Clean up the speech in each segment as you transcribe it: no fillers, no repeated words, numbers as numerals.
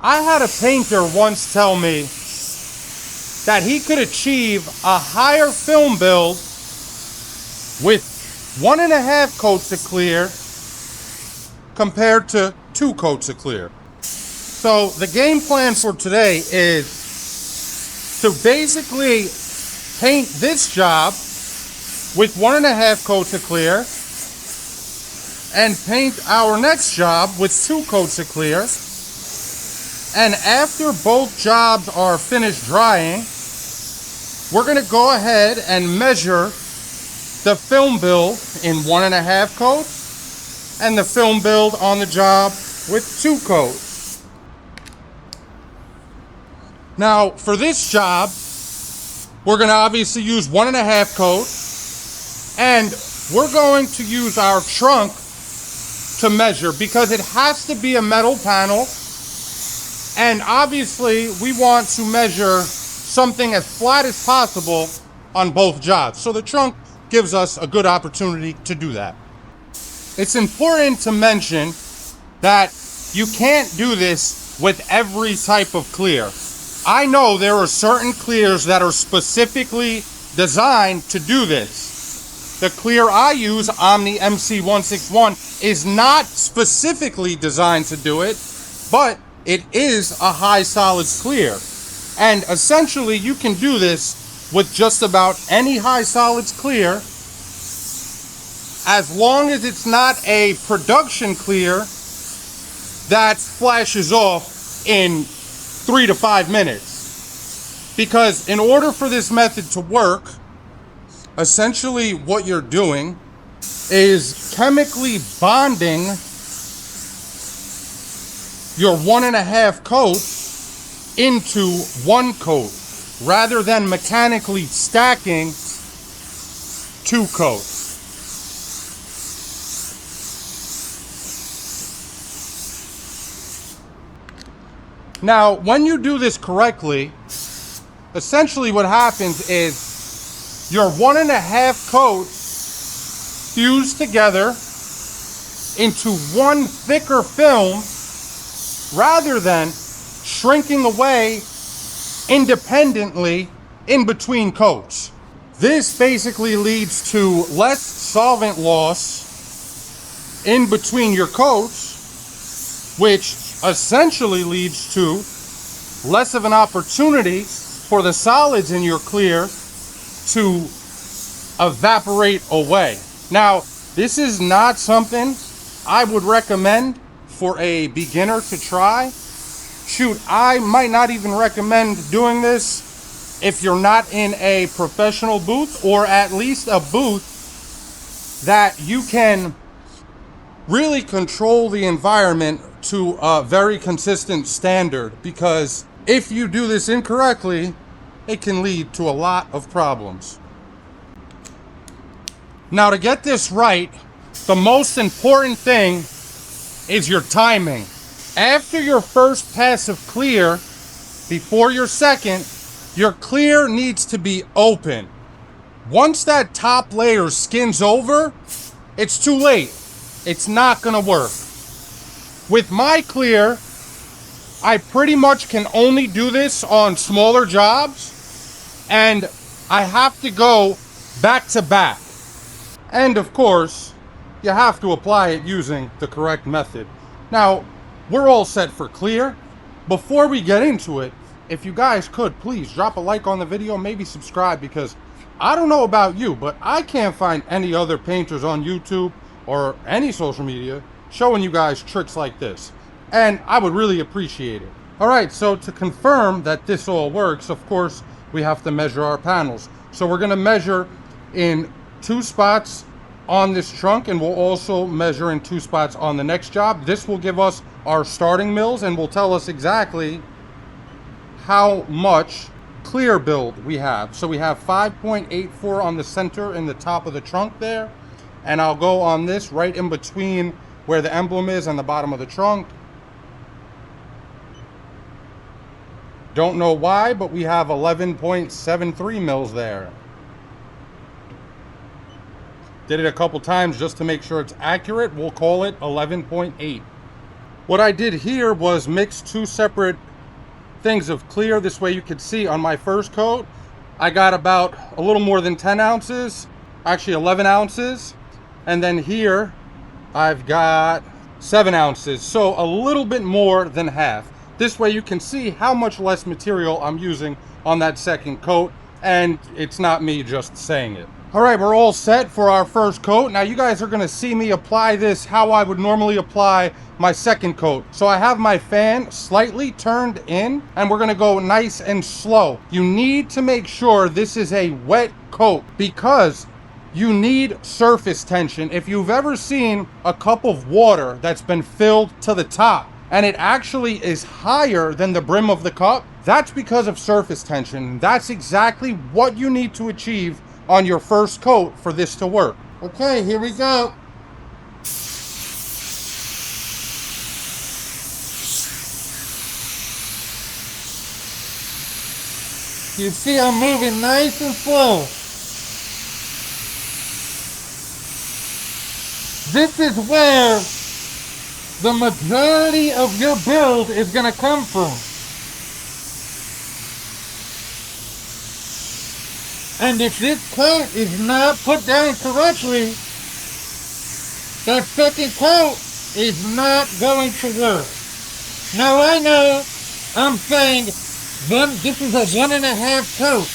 I had a painter once tell me that he could achieve a higher film build with 1.5 coats of clear compared to 2 coats of clear. So the game plan for today is to basically paint this job with 1.5 coats of clear and paint our next job with 2 coats of clear. And after both jobs are finished drying, we're going to go ahead and measure the film build in 1.5 coats and the film build on the job with 2 coats. Now, for this job, we're going to obviously use 1.5 coats, and we're going to use our trunk to measure because it has to be a metal panel. And obviously, we want to measure something as flat as possible on both jobs. So the trunk gives us a good opportunity to do that. It's important to mention that you can't do this with every type of clear. I know there are certain clears that are specifically designed to do this. The clear I use, Omni MC161, is not specifically designed to do it, but it is a high solids clear. And essentially you can do this with just about any high solids clear as long as it's not a production clear that flashes off in 3 to 5 minutes. Because in order for this method to work, essentially what you're doing is chemically bonding your 1.5 coats into 1 coat rather than mechanically stacking 2 coats. Now, when you do this correctly, essentially what happens is your 1.5 coats fuse together into 1 thicker film rather than shrinking away independently in between coats. This basically leads to less solvent loss in between your coats, which essentially leads to less of an opportunity for the solids in your clear to evaporate away. Now, this is not something I would recommend for a beginner to try. Shoot, I might not even recommend doing this if you're not in a professional booth, or at least a booth that you can really control the environment to a very consistent standard, because if you do this incorrectly, it can lead to a lot of problems. Now, to get this right, the most important thing is your timing. After your first pass of clear, before your second, your clear needs to be open. Once that top layer skins over, it's too late. It's not gonna work. With my clear, I pretty much can only do this on smaller jobs, and I have to go back to back. And of course, you have to apply it using the correct method. Now, we're all set for clear. Before we get into it, if you guys could, please drop a like on the video, maybe subscribe, because I don't know about you, but I can't find any other painters on YouTube or any social media showing you guys tricks like this. And I would really appreciate it. All right, so to confirm that this all works, of course, we have to measure our panels. So we're gonna measure in 2 spots on this trunk, and we'll also measure in 2 spots on the next job. This will give us our starting mills and will tell us exactly how much clear build we have. So we have 5.84 on the center in the top of the trunk there, and I'll go on this right in between where the emblem is and the bottom of the trunk. Don't know why, but we have 11.73 mils there. Did it a couple times just to make sure it's accurate. We'll call it 11.8. What I did here was mix two separate things of clear. This way you could see on my first coat, I got about a little more than 10 ounces, actually 11 ounces. And then here I've got 7 ounces, so a little bit more than half. This way you can see how much less material I'm using on that second coat, and it's not me just saying it. All right, we're all set for our first coat. Now you guys are gonna see me apply this how I would normally apply my second coat. So I have my fan slightly turned in, and we're gonna go nice and slow. You need to make sure this is a wet coat because you need surface tension. If you've ever seen a cup of water that's been filled to the top and it actually is higher than the brim of the cup, that's because of surface tension. That's exactly what you need to achieve on your first coat for this to work. Okay, here we go. You see I'm moving nice and slow. This is where the majority of your build is going to come from. And if this coat is not put down correctly, that second coat is not going to work. Now I know I'm saying this is a 1.5 coat.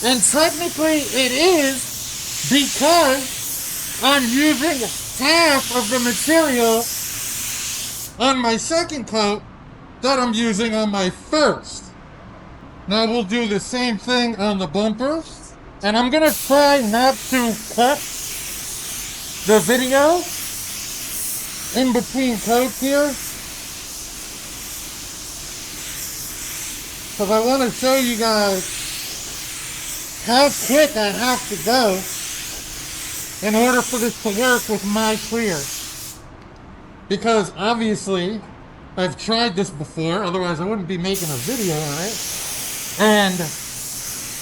And technically it is because I'm using half of the material on my second coat that I'm using on my first. Now we'll do the same thing on the bumpers. And I'm gonna try not to cut the video in between coats here, because I want to show you guys how quick I have to go in order for this to work with my clear. Because obviously I've tried this before, otherwise I wouldn't be making a video on it, and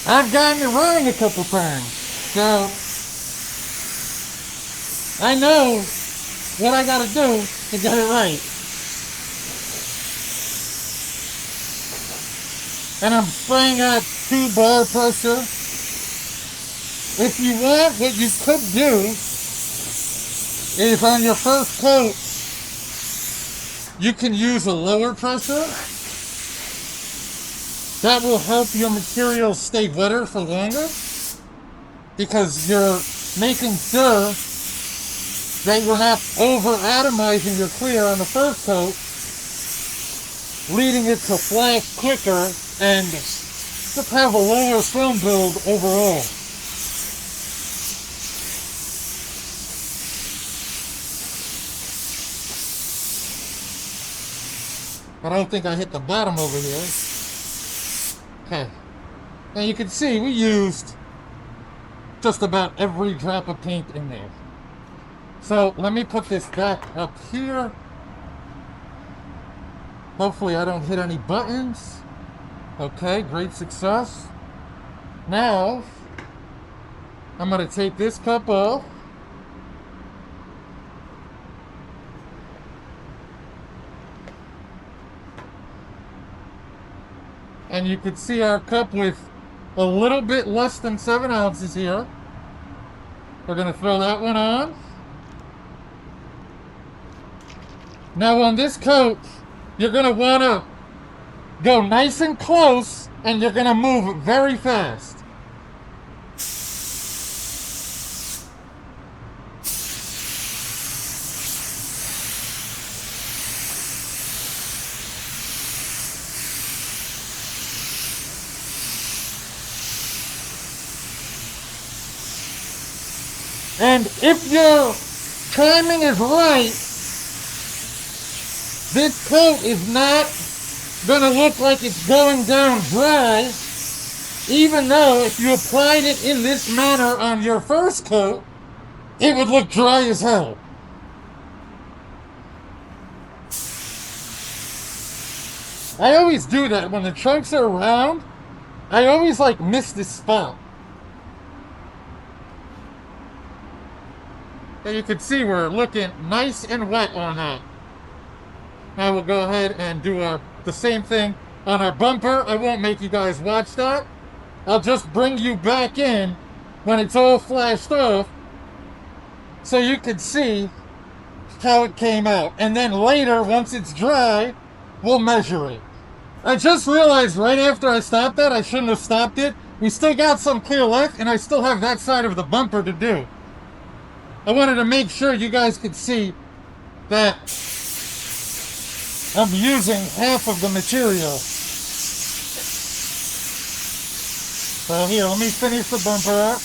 I've gotten it wrong a couple times. So I know what I gotta do to get it right. And I'm spraying at 2 bar pressure. If you want, what you could do is on your first coat, you can use a lower pressure. That will help your material stay wetter for longer, because you're making sure that you're not over-atomizing your clear on the first coat, leading it to flash quicker and just have a lower film build overall. I don't think I hit the bottom over here. Okay. Now you can see we used just about every drop of paint in there. So let me put this back up here. Hopefully I don't hit any buttons. Okay, great success. Now I'm going to take this cup off. And you can see our cup with a little bit less than 7 ounces here. We're going to throw that one on. Now on this coat, you're going to want to go nice and close, and you're going to move very fast. And if your timing is right, this coat is not going to look like it's going down dry, even though if you applied it in this manner on your first coat, it would look dry as hell. I always do that when the chunks are round. I always like miss this spot. And you can see we're looking nice and wet on that. I will go ahead and do the same thing on our bumper. I won't make you guys watch that. I'll just bring you back in when it's all flashed off so you can see how it came out. And then later, once it's dry, we'll measure it. I just realized right after I stopped that, I shouldn't have stopped it. We still got some clear left, and I still have that side of the bumper to do. I wanted to make sure you guys could see that I'm using half of the material. So here, let me finish the bumper up.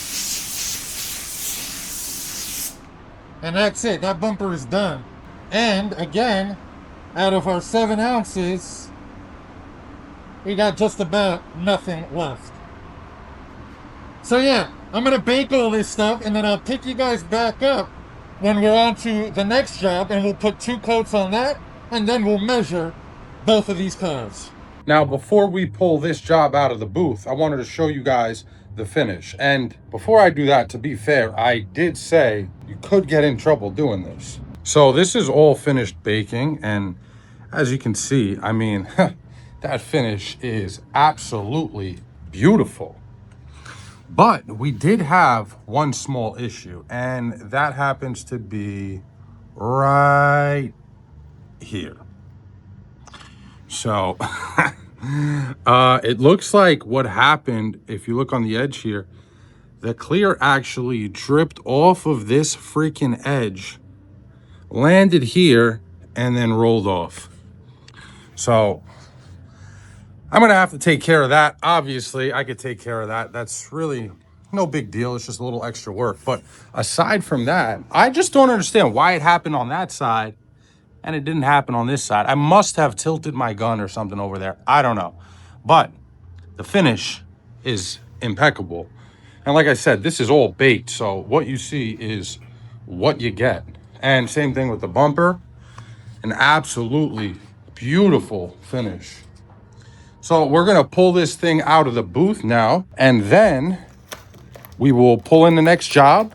And that's it. That bumper is done. And again, out of our 7 ounces, we got just about nothing left. So yeah, I'm gonna bake all this stuff and then I'll pick you guys back up when we're on to the next job, and we'll put 2 coats on that, and then we'll measure both of these cars. Now, before we pull this job out of the booth, I wanted to show you guys the finish. And before I do that, to be fair, I did say you could get in trouble doing this. So this is all finished baking, and as you can see, I mean, that finish is absolutely beautiful. But we did have one small issue, and that happens to be right here. So it looks like what happened, if you look on the edge here, the clear actually dripped off of this freaking edge, landed here, and then rolled off. So I'm gonna have to take care of that. Obviously, I could take care of that. That's really no big deal. It's just a little extra work. But aside from that, I just don't understand why it happened on that side and it didn't happen on this side. I must have tilted my gun or something over there. I don't know. But the finish is impeccable. And like I said, this is all baked. So what you see is what you get. And same thing with the bumper. An absolutely beautiful finish. So we're gonna pull this thing out of the booth now, and then we will pull in the next job.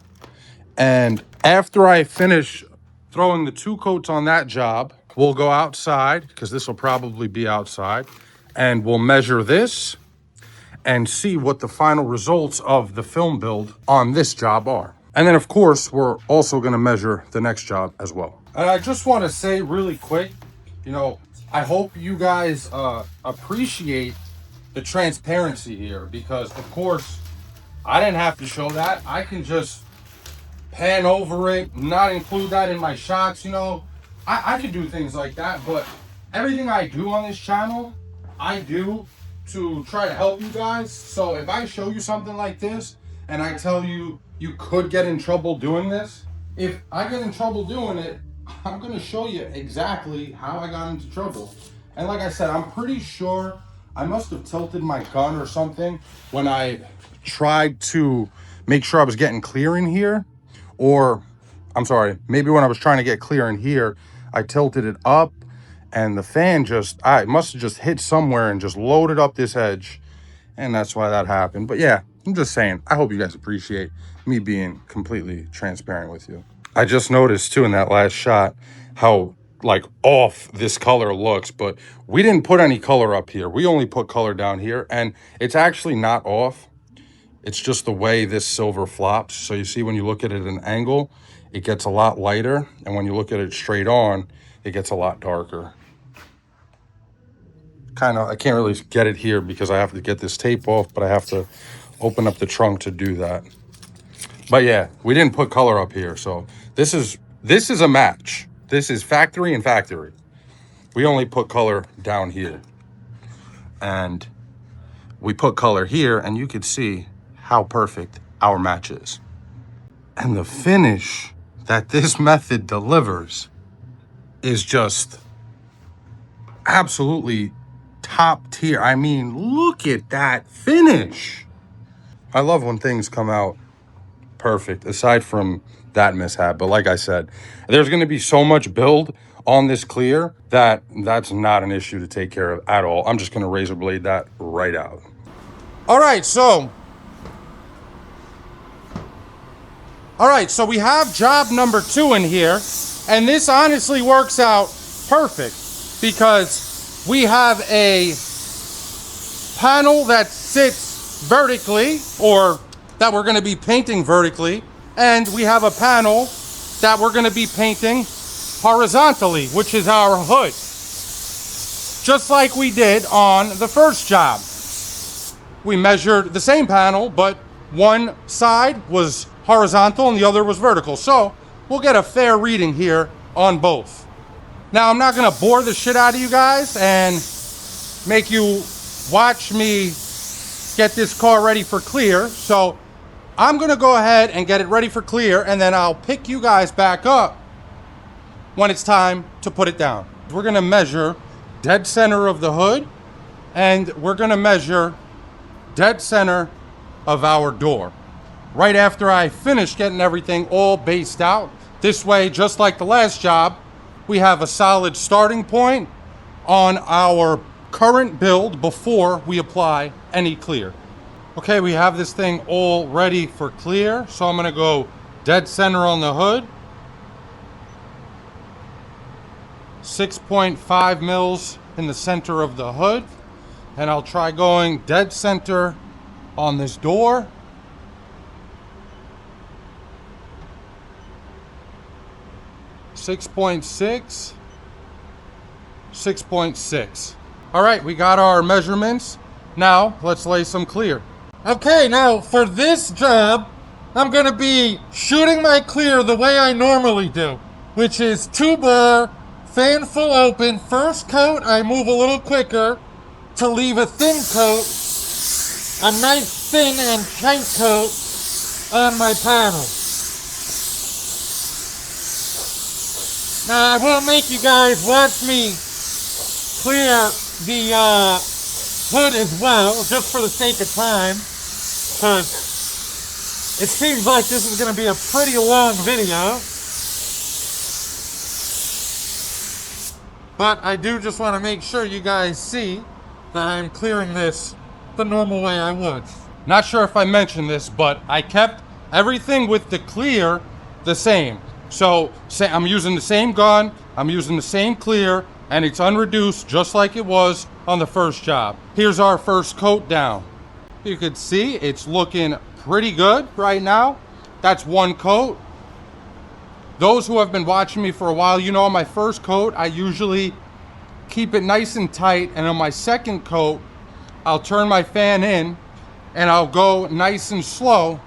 And after I finish throwing the 2 coats on that job, we'll go outside, because this will probably be outside, and we'll measure this and see what the final results of the film build on this job are. And then of course, we're also gonna measure the next job as well. And I just wanna say really quick, you know, I hope you guys appreciate the transparency here, because of course, I didn't have to show that. I can just pan over it, not include that in my shots, you know. I could do things like that, but everything I do on this channel, I do to try to help you guys. So if I show you something like this and I tell you you could get in trouble doing this, if I get in trouble doing it, I'm gonna show you exactly how I got into trouble. And like I said, I'm pretty sure I must have tilted my gun or something when I tried to make sure I was getting clear in here. Or, I'm sorry, maybe when I was trying to get clear in here, I tilted it up and the fan I must have just hit somewhere and just loaded up this edge. And that's why that happened. But yeah, I'm just saying, I hope you guys appreciate me being completely transparent with you. I just noticed too in that last shot how like off this color looks, but we didn't put any color up here. We only put color down here, and it's actually not off. It's just the way this silver flops. So you see when you look at it at an angle, it gets a lot lighter. And when you look at it straight on, it gets a lot darker. I can't really get it here because I have to get this tape off, but I have to open up the trunk to do that. But yeah, we didn't put color up here. So this is a match. This is factory and factory. We only put color down here. And we put color here, and you could see how perfect our match is. And the finish that this method delivers is just absolutely top tier. I mean, look at that finish. I love when things come out perfect, aside from that mishap. But like I said, there's going to be so much build on this clear that's not an issue to take care of at all. I'm just going to razor blade that right out. All right, so we have job number 2 in here, and this honestly works out perfect. because we have a panel that sits vertically, or that we're going to be painting vertically, and we have a panel that we're going to be painting horizontally, which is our hood, just like we did on the first job. We measured the same panel, but one side was horizontal and the other was vertical, so we'll get a fair reading here on both. Now, I'm not going to bore the shit out of you guys and make you watch me get this car ready for clear, so I'm going to go ahead and get it ready for clear, and then I'll pick you guys back up when it's time to put it down. We're going to measure dead center of the hood, and we're going to measure dead center of our door right after I finish getting everything all based out. This way, just like the last job, we have a solid starting point on our current build before we apply any clear. Okay, we have this thing all ready for clear, so I'm going to go dead center on the hood, 6.5 mils in the center of the hood, and I'll try going dead center on this door. .6, 6.6. All right, we got our measurements. Now let's lay some clear. Okay, now for this job, I'm going to be shooting my clear the way I normally do, which is 2-bar, fan full open. First coat, I move a little quicker to leave a thin coat, a nice thin and tight coat on my panel. Now, I will make you guys watch me clear the hood as well, just for the sake of time, because it seems like this is going to be a pretty long video. But I do just want to make sure you guys see that I'm clearing this the normal way I would. Not sure if I mentioned this, but I kept everything with the clear the same. So I'm using the same gun, I'm using the same clear, and it's unreduced just like it was on the first job. Here's our first coat down. You can see it's looking pretty good right now. That's one coat. Those who have been watching me for a while, you know on my first coat, I usually keep it nice and tight, and on my second coat, I'll turn my fan in and I'll go nice and slow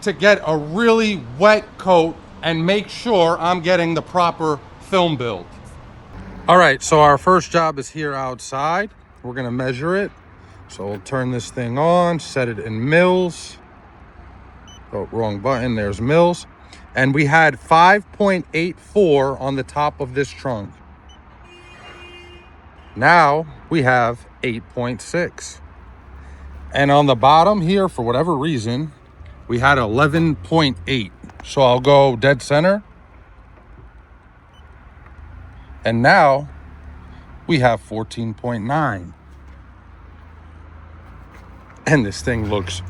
to get a really wet coat and make sure I'm getting the proper film build. All right, so our first job is here outside. We're gonna measure it. So we'll turn this thing on, set it in mils. Oh, wrong button, there's mils. And we had 5.84 on the top of this trunk. Now we have 8.6. And on the bottom here, for whatever reason, we had 11.8. So I'll go dead center. And now we have 14.9. And this thing looks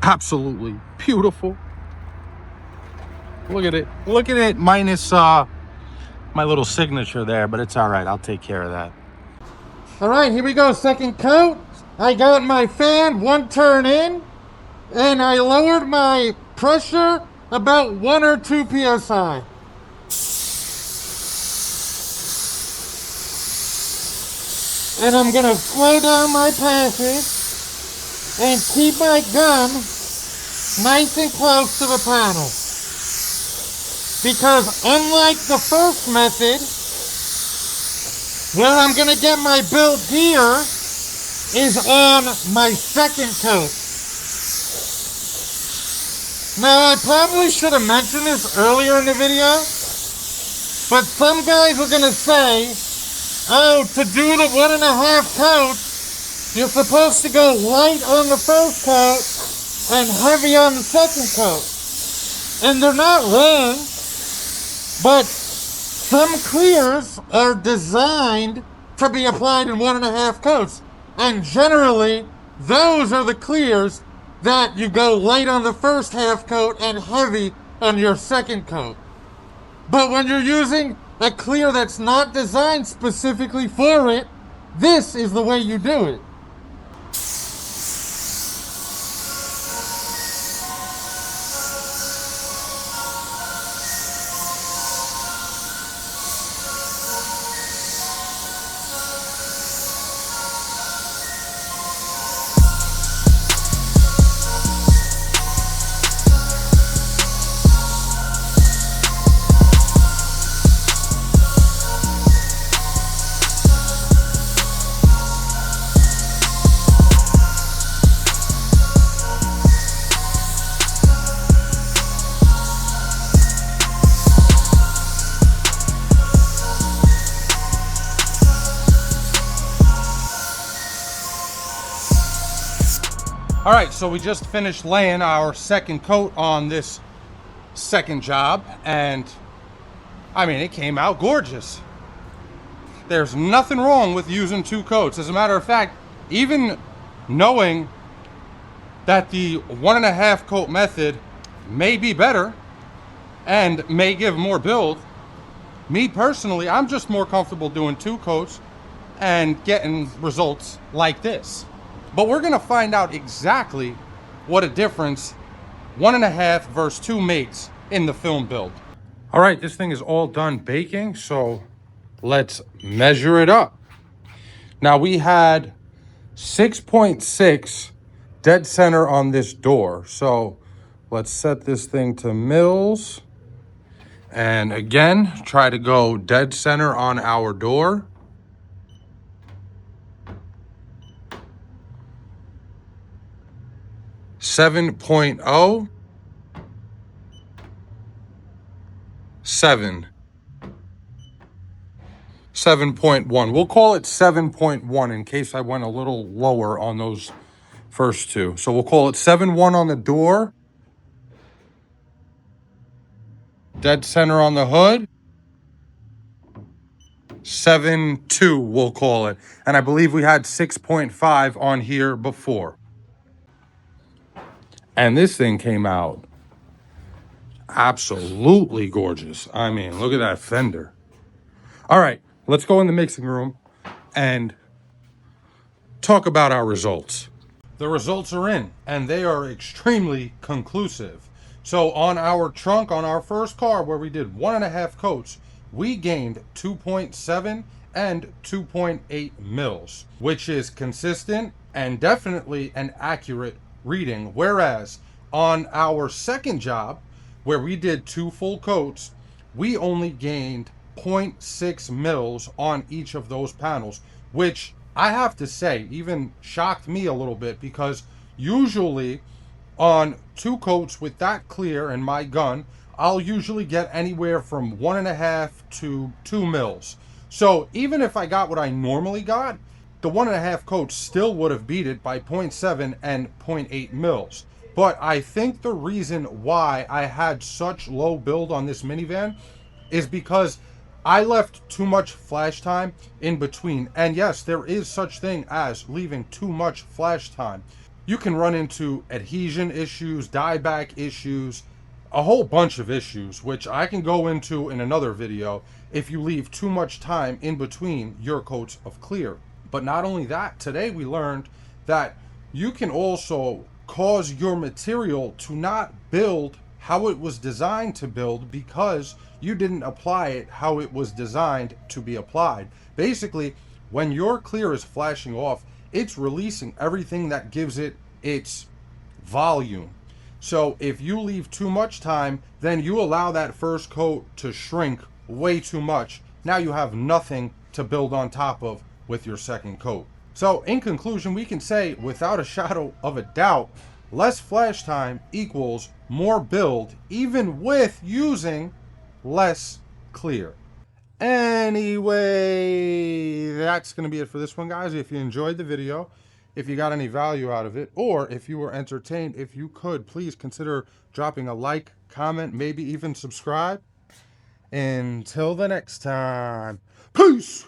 absolutely beautiful. Look at it. Look at it minus my little signature there, but it's all right. I'll take care of that. All right, here we go. Second coat. I got my fan one turn in, and I lowered my pressure about 1 or 2 psi. And I'm gonna slow down my passage and keep my gun nice and close to the panel. Because unlike the first method, where I'm gonna get my build here is on my second coat. Now, I probably should have mentioned this earlier in the video, but some guys are gonna say, oh, to do the 1.5 coats, you're supposed to go light on the first coat and heavy on the second coat. And they're not wrong, but some clears are designed to be applied in 1.5 coats. And generally, those are the clears that you go light on the first half coat and heavy on your second coat. But when you're using a clear that's not designed specifically for it, this is the way you do it. All right, so we just finished laying our second coat on this second job, and I mean, it came out gorgeous. There's nothing wrong with using two coats. As a matter of fact, even knowing that the 1.5 coat method may be better and may give more build, me personally, I'm just more comfortable doing two coats and getting results like this. But we're gonna find out exactly what a difference 1.5 versus 2 makes in the film build. All right, this thing is all done baking, so let's measure it up. Now we had 6.6 dead center on this door. So let's set this thing to mils. And again, try to go dead center on our door. Seven 7.0. 7.1. We'll call it 7.1 in case I went a little lower on those first two. So we'll call it 7.1 on the door. Dead center on the hood. 7.2 we'll call it. And I believe we had 6.5 on here before. And this thing came out absolutely gorgeous. I mean, look at that fender. All right, let's go in the mixing room and talk about our results. The results are in, and they are extremely conclusive. So on our trunk, on our first car where we did 1.5 coats, we gained 2.7 and 2.8 mils, which is consistent and definitely an accurate reading. Whereas on our second job, where we did 2 full coats, we only gained 0.6 mils on each of those panels, which I have to say even shocked me a little bit, because usually on 2 coats with that clear in my gun, I'll usually get anywhere from 1.5 to 2 mils. So even if I got what I normally got, the 1.5 coats still would have beat it by 0.7 and 0.8 mils. But I think the reason why I had such low build on this minivan is because I left too much flash time in between. And yes, there is such thing as leaving too much flash time. You can run into adhesion issues, dieback issues, a whole bunch of issues, which I can go into in another video if you leave too much time in between your coats of clear. But not only that, today we learned that you can also cause your material to not build how it was designed to build because you didn't apply it how it was designed to be applied. Basically, when your clear is flashing off, it's releasing everything that gives it its volume. So if you leave too much time, then you allow that first coat to shrink way too much. Now you have nothing to build on top of with your second coat. So in conclusion, we can say without a shadow of a doubt, less flash time equals more build, even with using less clear. Anyway, that's going to be it for this one, guys. If you enjoyed the video, if you got any value out of it, or if you were entertained, if you could, please consider dropping a like, comment, maybe even subscribe. Until the next time, peace!